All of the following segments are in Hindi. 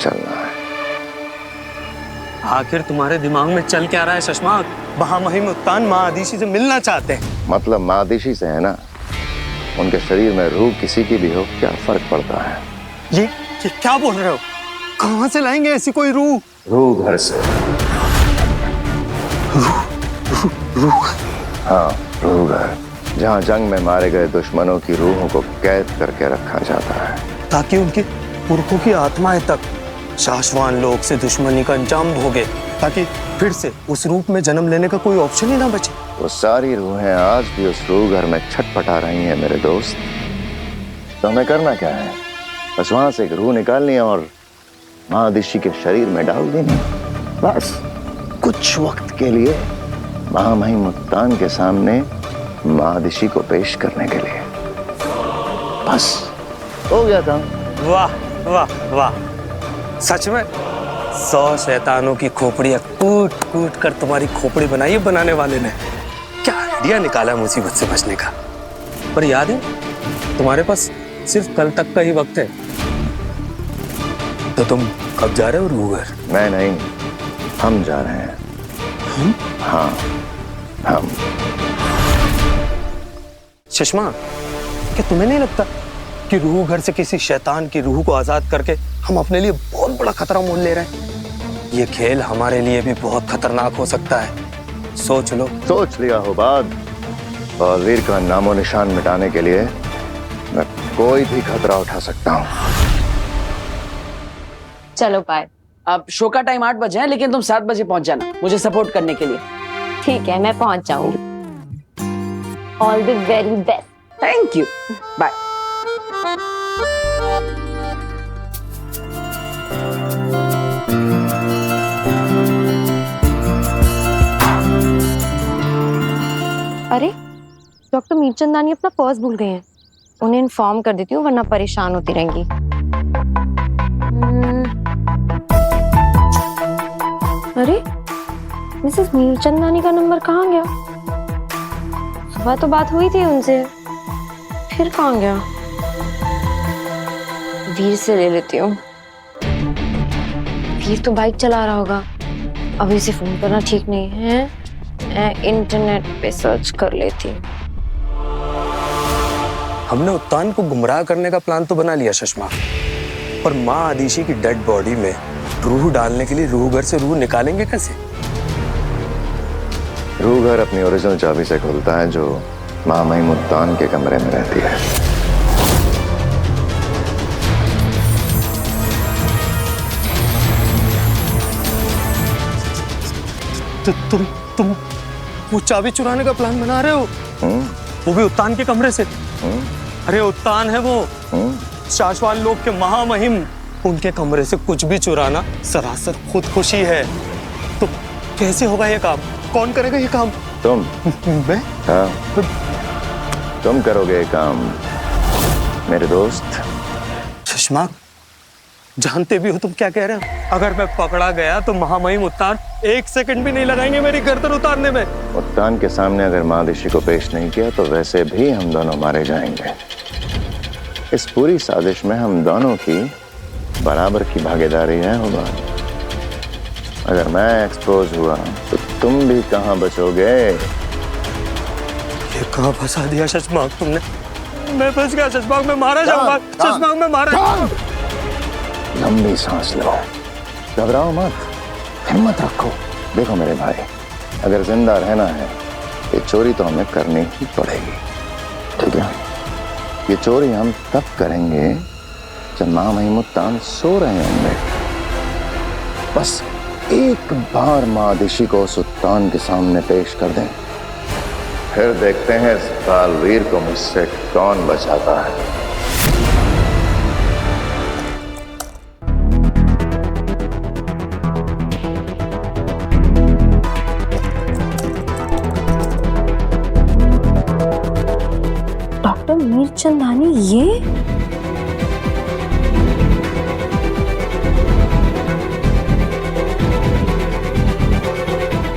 चलना है। आखिर तुम्हारे दिमाग में चल क्या रहा है शशमाक? महामहिम उत्तान माँ आदिशी से मिलना चाहते हैं। मतलब माँ आदिशी से है ना, उनके शरीर में रूह किसी की भी हो, क्या फर्क पड़ता है? ये क्या बोल रहे हो? कहाँ से लाएंगे ऐसी कोई रूह? रूह घर से। रूह? हाँ, रूह घर, जहाँ जंग में मारे गए दुश्मनों की रूहों को कैद करके रखा जाता है, ताकि उनके पुरखों की आत्माएं तक शाश्वत लोक से दुश्मनी का अंजाम भोगे, ताकि फिर से उस रूप में जन्म लेने का कोई ऑप्शन ही ना बचे। वो सारी रूहें आज भी उस रूह घर में छटपटा रही हैं मेरे दोस्त। तो हमें करना क्या है? बस वहां से एक रूह निकालनी है और माँ आदिशी के शरीर में डाल देनी, बस कुछ वक्त के लिए महामहिम उत्तान के सामने माँ आदिशी को पेश करने के लिए। बस हो गया काम। वाह वाह वाह, सच में 100 शैतानों की खोपड़ियां कूट कूट कर तुम्हारी खोपड़ी बनाई है बनाने वाले ने। क्या आइडिया निकाला मुसीबत से बचने का। पर याद है, तुम्हारे पास सिर्फ कल तक का ही वक्त है। तो तुम कब जा रहे हो रूह घर? मैं नहीं, हम जा रहे हैं। हम? हाँ, हम। शशमा, क्या तुम्हें नहीं लगता कि रूह घर से किसी शैतान की रूह को आजाद करके हम अपने लिए बहुत बड़ा खतरा मोल ले रहे हैं? ये खेल हमारे लिए भी बहुत खतरनाक हो सकता है। सोच लो। सोच लिया हो बात। बलवीर का नामो निशान मिटाने के लिए मैं कोई भी खतरा उठा सकता हूँ। चलो बाय। अब शो का टाइम 8 बजे है, लेकिन तुम 7 बजे पहुंच जाना मुझे सपोर्ट करने के लिए। ठीक है, मैं पहुंच जाऊंगी। All the very best. Thank you, bye. अरे, डॉक्टर मीरचंदानी अपना पर्स भूल गए हैं। उन्हें इन्फॉर्म कर देती हूँ, वरना परेशान होती रहेंगी। अरे, मिसेस मीरचंदानी का नंबर कहाँ गया? सुबह तो बात हुई थी उनसे, फिर कहाँ गया? वीर से ले लेती हूँ। वीर तो बाइक चला रहा होगा, अभी इसे फोन करना ठीक नहीं है। मैं इंटरनेट पे सर्च कर लेती हूँ। हमने उत्तान को गुमराह करने का प्लान तो बना लिया शशमा, पर माँ आदिशी की डेड बॉडी में रूह डालने के लिए रूह घर से रूह निकालेंगे कैसे? रूह घर अपनी ओरिजिनल चाबी से खुलता है, जो महामहिम उत्तान के कमरे में रहती है। तुम वो चाबी चुराने का प्लान बना रहे हो? वो भी उत्तान के कमरे से? अरे उत्तान है वो, शाश्वत लोक के महामहिम, उनके कमरे से कुछ भी चुराना सरासर खुदकुशी है। तो कैसे होगा ये काम? कौन करेगा ये काम? तुम। मैं? हाँ, तुम करोगे ये काम मेरे दोस्त। शशमा, जानते भी हो तुम क्या कह रहे हो? अगर मैं पकड़ा गया तो महामहिम उत्तान 1 सेकंड भी नहीं लगाएंगे मेरी गर्दन उतारने में। उत्तान के सामने अगर माँ आदिशी को पेश नहीं किया तो वैसे भी हम दोनों मारे जाएंगे। इस पूरी साजिश में हम दोनों की बराबर की भागीदारी है होगा। अगर मैं एक्सपोज हुआ तो तुम भी कहाँ बचोगे? ये कहाँ फंसा दिया शशमाक तुमने? मैं फंस गया शशमाक, मैं मारा जाऊंगा। शशमाक, मैं मारा जाऊंगा। लंबी सांस लो, घबराओ मत, हिम्मत रखो। देखो मेरे भाई, अगर जिंदा रहना है ये चोरी तो हमें करनी ही पड़ेगी, ठीक है? ये चोरी हम तब करेंगे जब महामहिम उत्तान सो रहे होंगे। बस एक बार माँ आदिशी को उस उत्तान के सामने पेश कर दें, फिर देखते हैं इस बालवीर को मुझसे कौन बचाता है। डॉक्टर मीरचंदानी, ये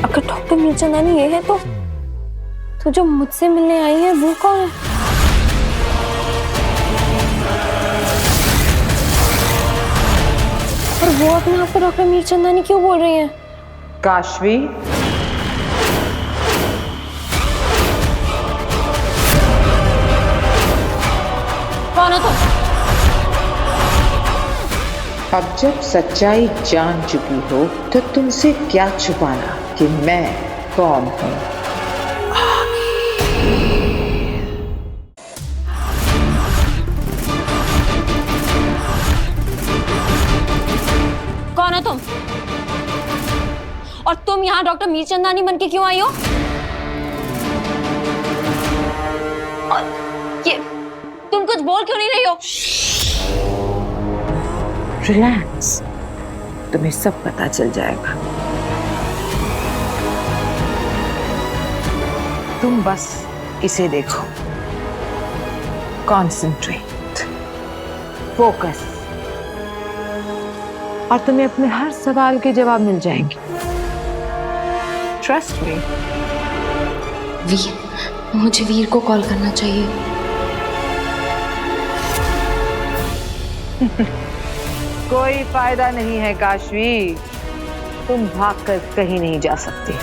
अगर डॉक्टर मीरचंदानी ये है तो जो मुझसे मिलने आई है वो कौन है? और वो अपने आप को डॉक्टर मीरचंदानी क्यों बोल रही हैं? काशवी, कौन हो तुम? अब जब सच्चाई जान चुकी हो तो तुमसे क्या छुपाना कि मैं कौन हूँ। कौन हो तुम? और तुम यहाँ डॉक्टर मीरचंदानी बन के क्यों आई हो? और ये तुम कुछ बोल क्यों नहीं रही हो? रिलैक्स, तुम्हें सब पता चल जाएगा। तुम बस इसे देखो, कॉन्सेंट्रेट, फोकस, और तुम्हें अपने हर सवाल के जवाब मिल जाएंगे। Trust me. वीर, मुझे वीर को कॉल करना चाहिए। कोई फायदा नहीं है काशवी, तुम भागकर कहीं नहीं जा सकती।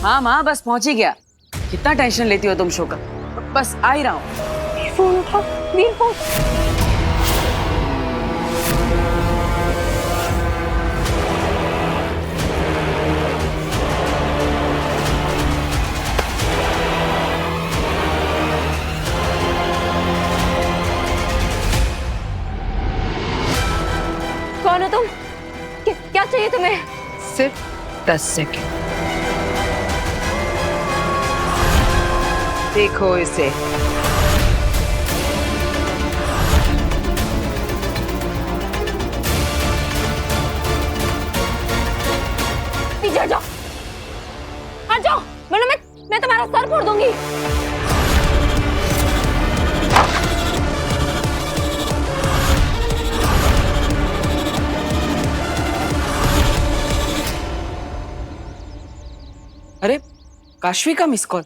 हाँ माँ, बस पहुंच ही गया। कितना टेंशन लेती हो तुम शो का? बस आ ही रहा हूँ। फोन उठा, वीर फोन। कौन हो तुम? क्या चाहिए तुम्हें? सिर्फ 10 सेकंड। देखो इसे। पीछे हट जाओ, हट जाओ, वरना मैं तुम्हारा सर फोड़ दूंगी। अरे, काशवी का मिस कॉल।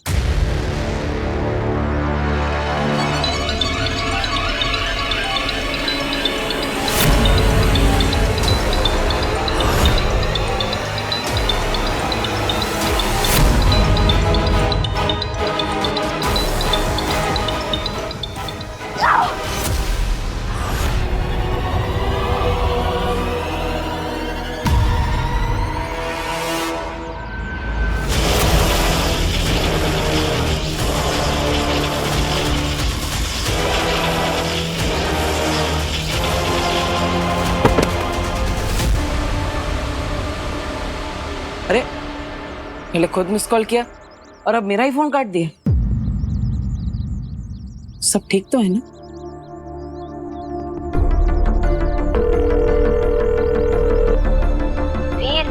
अरे, पहले खुद मिस कॉल किया और अब मेरा ही फोन काट दिया। सब ठीक तो है ना? वीर,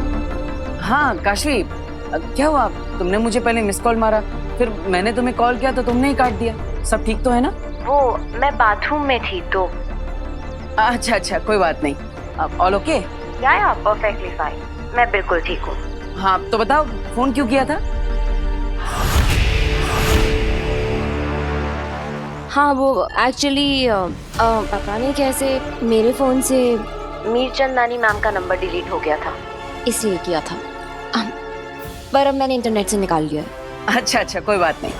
हाँ काशवी, क्या हुआ? तुमने मुझे पहले मिस कॉल मारा, फिर मैंने तुम्हें कॉल किया तो तुमने ही काट दिया। सब ठीक तो है ना? वो मैं बाथरूम में थी तो। अच्छा अच्छा, कोई बात नहीं। अब ऑल ओके? या परफेक्टली फाइन, मैं बिल्कुल ठीक हूँ। हाँ तो बताओ, फोन क्यों किया था? हाँ वो एक्चुअली पता नहीं कैसे मेरे फ़ोन से मीरचंदानी मैम का नंबर डिलीट हो गया था, इसलिए किया था। पर अब मैंने इंटरनेट से निकाल लिया है। अच्छा अच्छा, कोई बात नहीं।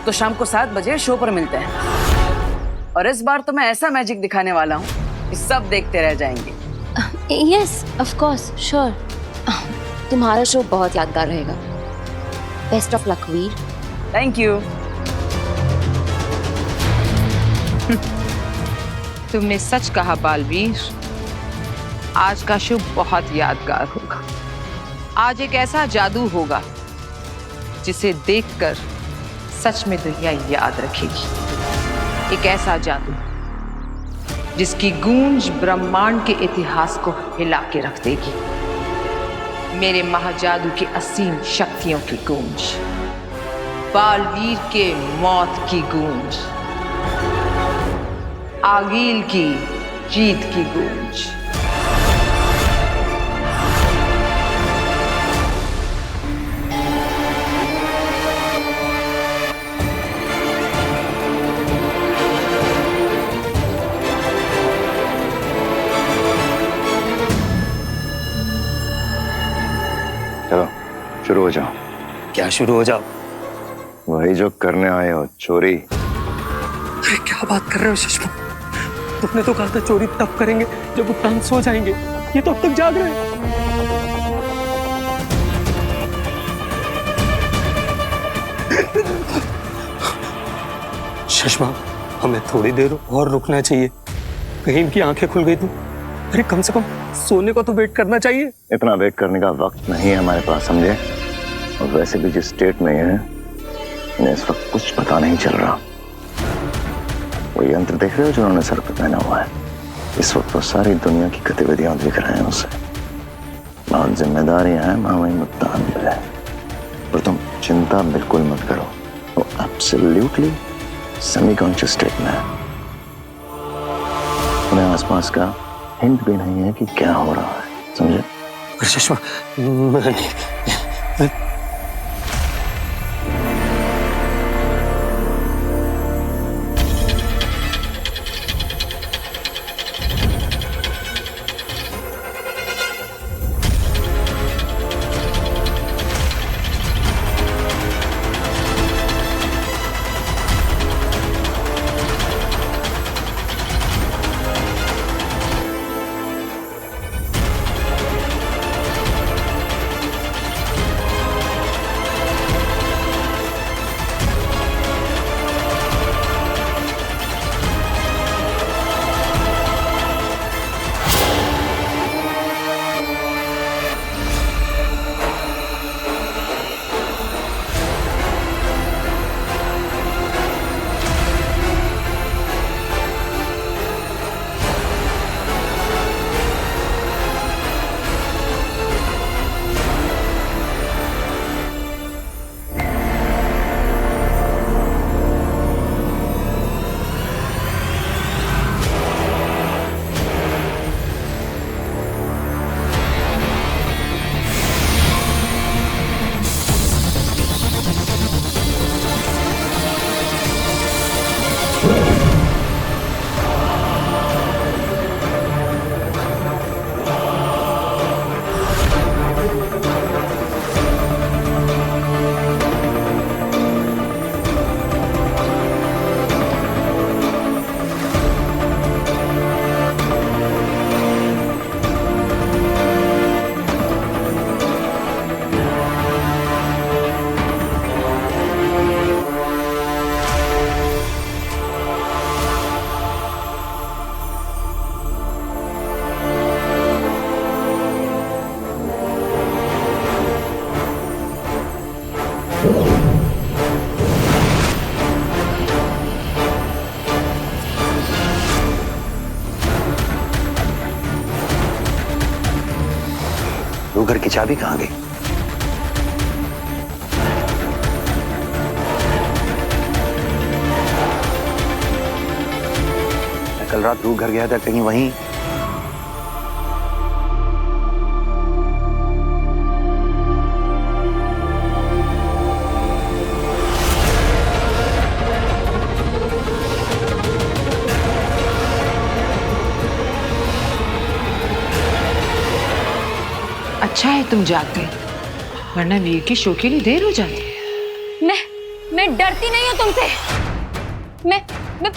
तो शाम को 7 बजे शो पर मिलते हैं, और इस बार तो मैं ऐसा मैजिक दिखाने वाला हूँ कि सब देखते रह जाएंगे। Yes of course, sure. तुम्हारा शो बहुत यादगार रहेगा। Best of luck Veer. Thank you. तुमने सच कहा बालवीर, आज का शो बहुत यादगार होगा। आज एक ऐसा जादू होगा जिसे देखकर सच में दुनिया याद रखेगी। एक ऐसा जादू जिसकी गूंज ब्रह्मांड के इतिहास को हिला के रख देगी। मेरे महाजादू की असीम शक्तियों की गूंज, बालवीर के मौत की गूंज, आगील की जीत की गूंज। शुरू हो जाओ। क्या शुरू हो जाओ? वही जो करने आए हो, चोरी। अरे क्या बात कर रहे हो सुषमा? तुमने तो कहा था चोरी तब करेंगे जब उत्तान सो जाएंगे। ये तो अब तक जाग रहे हैं। सुषमा, हमें थोड़ी देर और रुकना चाहिए। कहीं इनकी आंखें खुल गई तो? अरे कम से कम सोने को तो वेट करना चाहिए। इतना वेट करने का वक्त नहीं है हमारे पास, समझे? और वैसे भी जिस स्टेट में ये है, इन्हें इस वक्त कुछ पता नहीं चल रहा। वो यंत्र देख रहे हो जो उन्होंने सर पे पहना हुआ है? इस वक्त वो सारी दुनिया की गतिविधियां दिख रहे हैं उसे। बहुत जिम्मेदारियां हैं मामई मुत्तान पे। और तुम चिंता बिल्कुल मत करो, वो एब्सोल्युटली सेमी कॉन्शियस स्टेट में है। उन्हें आसपास का हिंट भी नहीं है कि क्या हो रहा है, समझे? सुषमा, वो घर की चाबी कहाँ गई? मैं कल रात रूह घर गया था, कहीं वहीं। अच्छा है तुम जाग गए, वरना वीर की शो के लिए देर हो जाती। मैं डरती नहीं हूँ तुमसे। मैं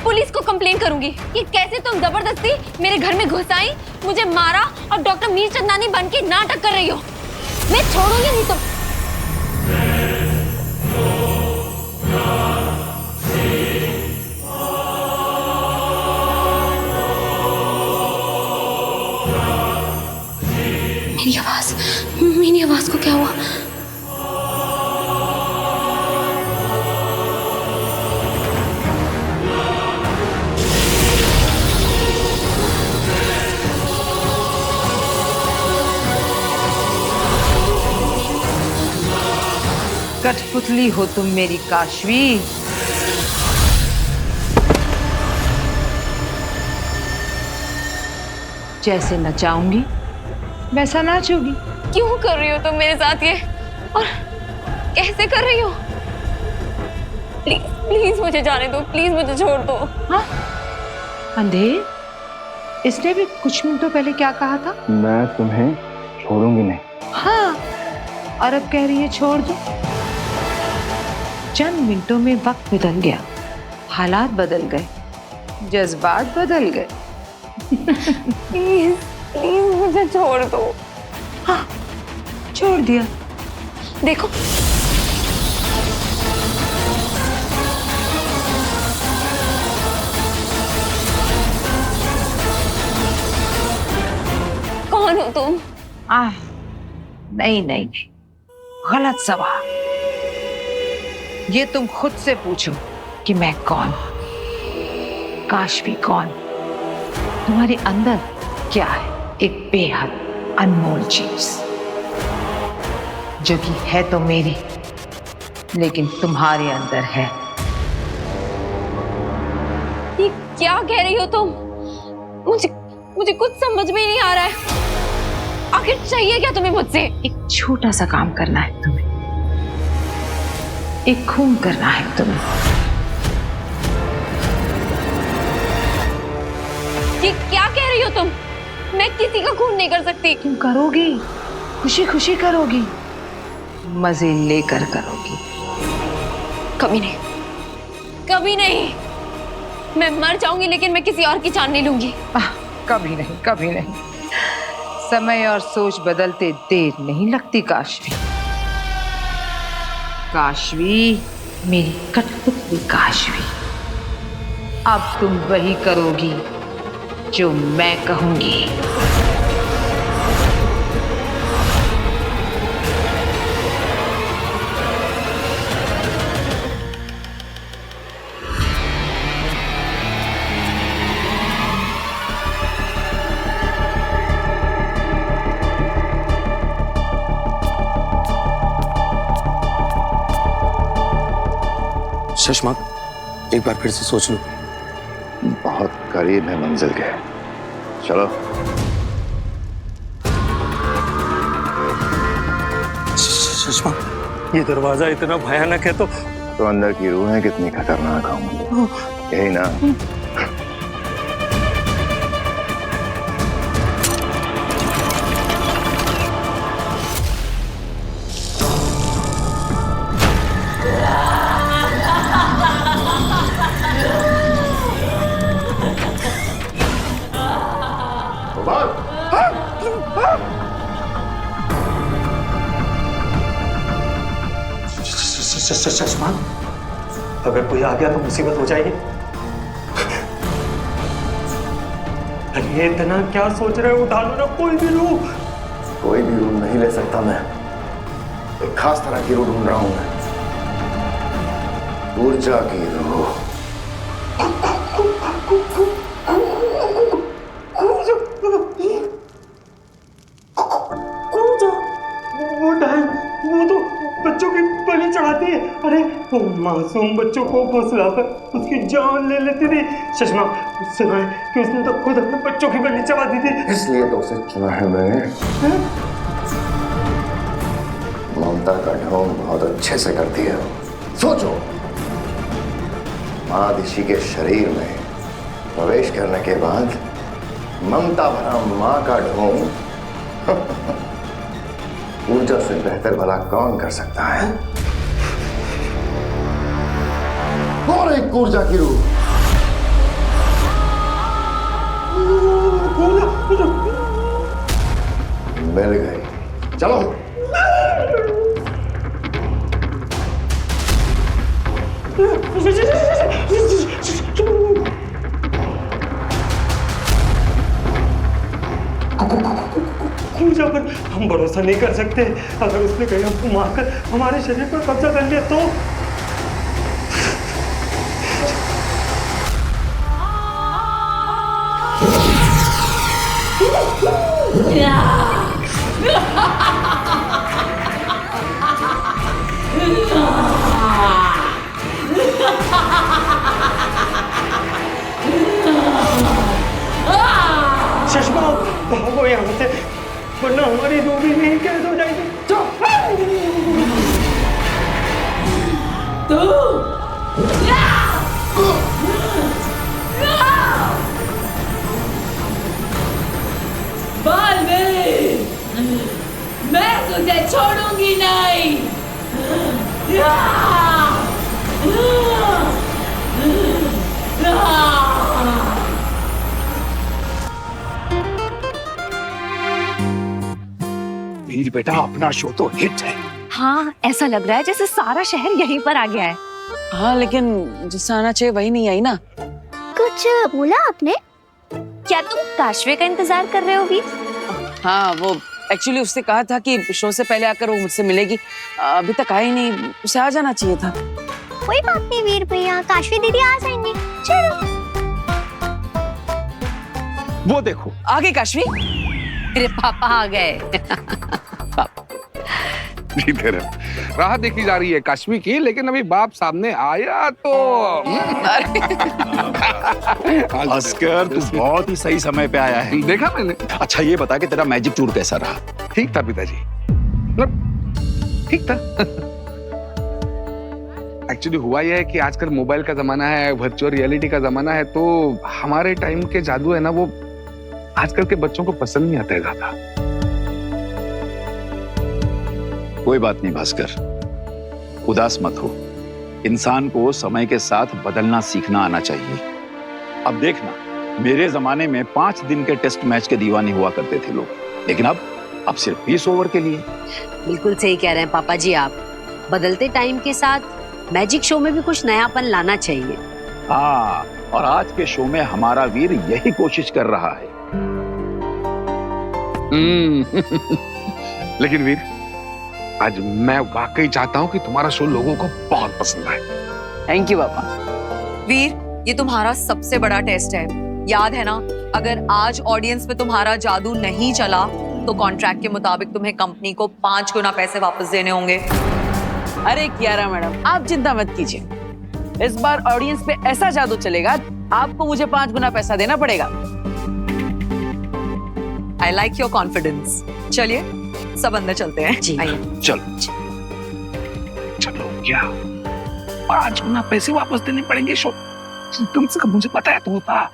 पुलिस को कंप्लेन करूंगी कि कैसे तुम जबरदस्ती मेरे घर में घुस आई, मुझे मारा और डॉक्टर मीर चंदानी बन के नाटक कर रही हो। मैं छोड़ूंगी नहीं तुम। मेरी आवाज को क्या हुआ? कठपुतली हो तुम मेरी काशवी। जैसे नचाऊंगी वैसा नाचोगी। क्यों कर रही हो तुम मेरे साथ ये, और कैसे कर रही हो? प्लीज प्लीज मुझे जाने दो, प्लीज मुझे छोड़ दो। हाँ अंधेर, इसने भी कुछ मिनटों पहले क्या कहा था? मैं तुम्हें छोड़ूंगी नहीं। हाँ और अब कह रही है छोड़ दो। चंद मिनटों में वक्त बदल गया, हालात बदल गए, जज्बात बदल गए। प्लीज प्लीज मुझे छोड़ दो। हाँ, छोड़ दिया। देखो कौन हो तुम? नहीं नहीं नहीं, गलत सवाल। ये तुम खुद से पूछो कि मैं कौन, काशवी कौन। तुम्हारे अंदर क्या है? एक बेहद अनमोल चीज जो कि है तो मेरी, लेकिन तुम्हारे अंदर है। ये क्या कह रही हो तुम? मुझे कुछ समझ में ही नहीं आ रहा है। आखिर चाहिए क्या तुम्हें मुझसे? एक छोटा सा काम करना है तुम्हें, एक खून करना है तुम्हें। ये क्या कह रही हो तुम? मैं किसी का खून नहीं कर सकती। तुम करोगी, खुशी खुशी करोगी, मजे लेकर करोगी। कभी नहीं, कभी नहीं। मैं मर जाऊंगी लेकिन मैं किसी और की जान नहीं लूंगी। कभी नहीं, कभी नहीं। समय और सोच बदलते देर नहीं लगती काशवी। काशवी, मेरी कठपुतली काशवी, अब तुम वही करोगी जो मैं कहूंगी। शशमाक, एक बार फिर से सोच लो। बहुत करीब है मंजिल के, चलो। शशमाक, ये दरवाजा इतना भयानक है तो अंदर की रूहें कितनी खतरनाक होंगी, यही ना? शशमाक, अगर कोई आ गया तो मुसीबत हो जाएगी। अरे इतना क्या सोच रहे हो? उठा लो ना कोई भी रूह। कोई भी रूह नहीं ले सकता मैं, एक खास तरह की रूह ढूंढ रहा हूं मैं, ऊर्जा की रूह। वो तो बच्चों की बलि चढ़ाती है। अरे वो मासूम बच्चों को फुसलाकर उसकी जान ले लेती थी। शशमा, सुना है कि उसने तो खुद अपने बच्चों की बलि चढ़ा दी थी। इसलिए तो उसे चुना है मैंने। ममता का ढोंग बहुत अच्छे से करती है। सोचो, मादिशी के शरीर में प्रवेश करने के बाद ममता भरा मां का ढोंग ऊर्जा से बेहतर भला कौन कर सकता है? और एक ऊर्जा की रूह। मिल गई, चलो। ऊर्जा पर हम भरोसा नहीं कर सकते। अगर उसने कहीं हमको मारकर हमारे शरीर पर कब्जा कर लिया तो? शशमा, भागो यहाँ से, वरना हमारी रूह भी नहीं कैद हो जाएगी। बालवीर, मैं तुझे छोड़ूंगी नहीं। वीर बेटा, अपना शो तो हिट है। हाँ, ऐसा लग रहा है जैसे सारा शहर यहीं पर आ गया है। हाँ, लेकिन जिससे आना चाहिए वही नहीं आई ना। कुछ बोला आपने? क्या तुम काशवे का इंतजार कर रहे हो वीर? हाँ, वो एक्चुअली उससे कहा था कि शो से पहले आकर वो मुझसे मिलेगी। अभी तक आई नहीं, उसे आ जाना चाहिए था। कोई बात नहीं वीर भैया, काशवी दीदी आ जाएंगी। चलो। वो देखो आ गई काशवी। मेरे पापा आ गए। जीते रहो। राह देखी जा रही है काश्मी की, लेकिन अभी बाप सामने आया तो भास्कर, तू बहुत ही सही समय पे आया है। देखा मैंने। अच्छा ये बता कि तेरा मैजिक टूर कैसा रहा? ठीक था पिताजी, मतलब ठीक था। एक्चुअली हुआ यह है कि आजकल मोबाइल का जमाना है, वर्चुअल रियलिटी का जमाना है, तो हमारे टाइम के जादू है ना, वो आजकल के बच्चों को पसंद नहीं आता है ज्यादा। कोई बात नहीं भास्कर, उदास मत हो। इंसान को समय के साथ बदलना सीखना आना चाहिए। अब देखना, मेरे जमाने में 5 दिन के टेस्ट मैच के दीवाने हुआ करते थे लोग, लेकिन अब सिर्फ 20 ओवर के लिए। बिल्कुल सही कह रहे हैं पापा जी आप। बदलते टाइम के साथ मैजिक शो में भी कुछ नयापन लाना चाहिए। हाँ, और आज के शो में हमारा वीर यही कोशिश कर रहा है। लेकिन वीर, आज मैं वाकई चाहता हूँ कि तुम्हारा शो लोगों को बहुत पसंद आए। थैंक यू पापा। वीर, ये तुम्हारा सबसे बड़ा टेस्ट है, याद है ना? अगर आज ऑडियंस में तुम्हारा जादू नहीं चला तो कॉन्ट्रैक्ट के मुताबिक तुम्हें कंपनी को 5 गुना पैसे वापस देने होंगे। अरे कियारा मैडम, आप चिंता मत कीजिए। इस बार ऑडियंस पे ऐसा जादू चलेगा, आपको मुझे 5 गुना पैसा देना पड़ेगा। I like your confidence. चलिए सब अंदर चलते हैं। जी। आइए। चलो चलो, क्या 5 गुना पैसे वापस देने पड़ेंगे? शो कम से कम मुझे पता है तो होता।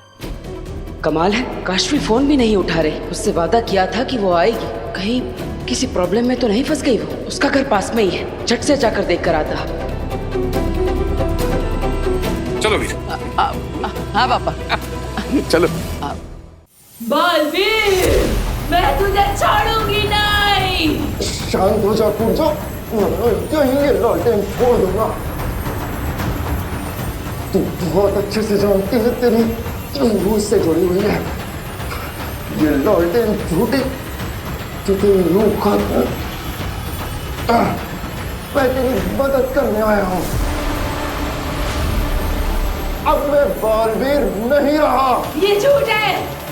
कमाल है, काशवी फोन भी नहीं उठा रही। उससे वादा किया था कि वो आएगी। कहीं किसी प्रॉब्लम में तो नहीं फंस गई वो? उसका घर पास में ही है, झट से जाकर देख कर आता। चलो वीर। हाँ पापा। चलो। बालवीर, मैं तुझे छोड़ूंगी नहीं। शांत हो जा पूजा, कहीं ये लौटें छोड़ दूंगा। तू बहुत अच्छे से जानती है, तेरी रूह से जुड़ी हुई है। ये लौटें झूठी जो तेरी रूह खाती। मैं तेरी मदद करने आया हूँ। अब मैं बालवीर नहीं रहा। ये झूठ है,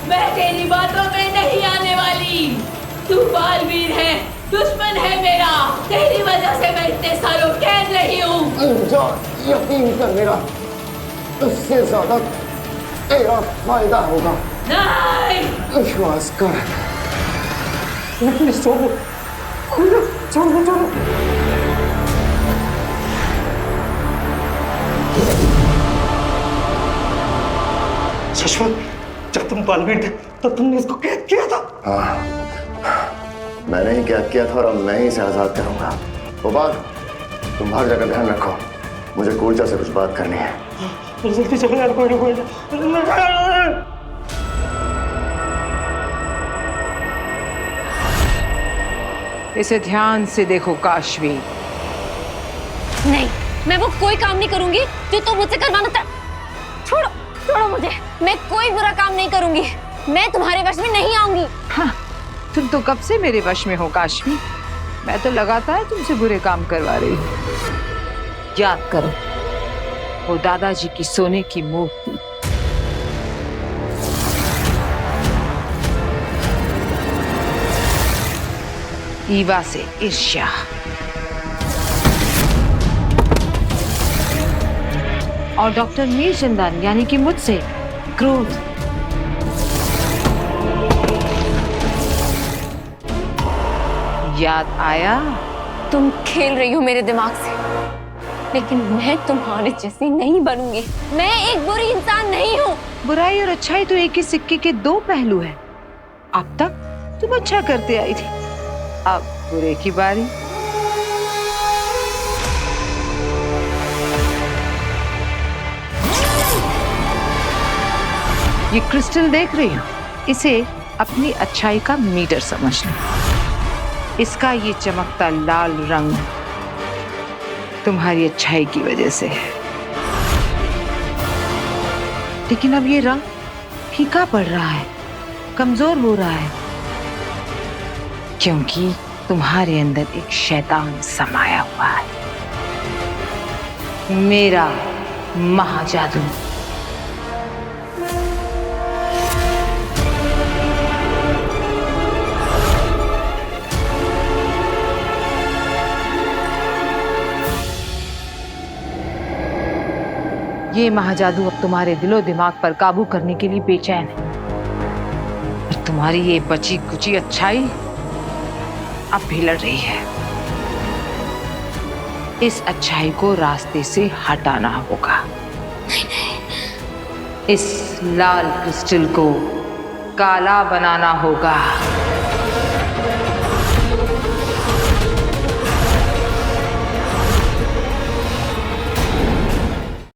मैं तेरी बातों में नहीं आने वाली। तू बालवीर है, दुश्मन है मेरा। तेरी वजह से मैं इतने सालों कैद रही हूँ। जा, यकीन कर मेरा, इससे ज्यादा तेरा फायदा होगा। नहीं, विश्वास कर। छोड़ो, छोड़ो, छोड़ो। शश्वत, जब तुम बालवीर थे तब तुमने इसको कैद किया था। हाँ, मैंने ही कैद किया था और अब मैं ही इसे आजाद करूंगा। गोपाल, तुम हर जगह ध्यान रखो, मुझे कूर्जा से कुछ बात करनी है। जल्दी चलो यार, कोई ना। इसे ध्यान से देखो काशवी। नहीं, मैं वो कोई काम नहीं करूंगी जो तुम मुझसे करवाना था। छोड़ो, छोड़ो मुझे। मैं कोई बुरा काम नहीं करूंगी। मैं तुम्हारे वश में नहीं आऊंगी। हाँ, तुम तो कब से मेरे वश में हो काशवी। मैं तो लगातार तुमसे बुरे काम करवा रही हूँ। याद करो वो दादाजी की सोने की मूर्ति। ईवा से ईर्ष्या, और डॉक्टर मीरचंदानी यानी कि मुझसे क्रोध। याद आया? तुम खेल रही हो मेरे दिमाग से, लेकिन मैं तुम्हारे जैसी नहीं बनूंगी। मैं एक बुरी इंसान नहीं हूँ। बुराई और अच्छाई तो एक ही सिक्के के 2 पहलू हैं। अब तक तुम अच्छा करते आई थी, अब बुरे की बारी। ये क्रिस्टल देख रही हो, इसे अपनी अच्छाई का मीटर समझ लो। इसका ये चमकता लाल रंग तुम्हारी अच्छाई की वजह से है, लेकिन अब ये रंग फीका पड़ रहा है, कमजोर हो रहा है, क्योंकि तुम्हारे अंदर एक शैतान समाया हुआ है, मेरा महाजादू। ये महाजादू अब तुम्हारे दिलो दिमाग पर काबू करने के लिए बेचैन है, और तुम्हारी ये बची कुची अच्छाई अब भी लड़ रही है। इस अच्छाई को रास्ते से हटाना होगा। इस लाल क्रिस्टल को काला बनाना होगा।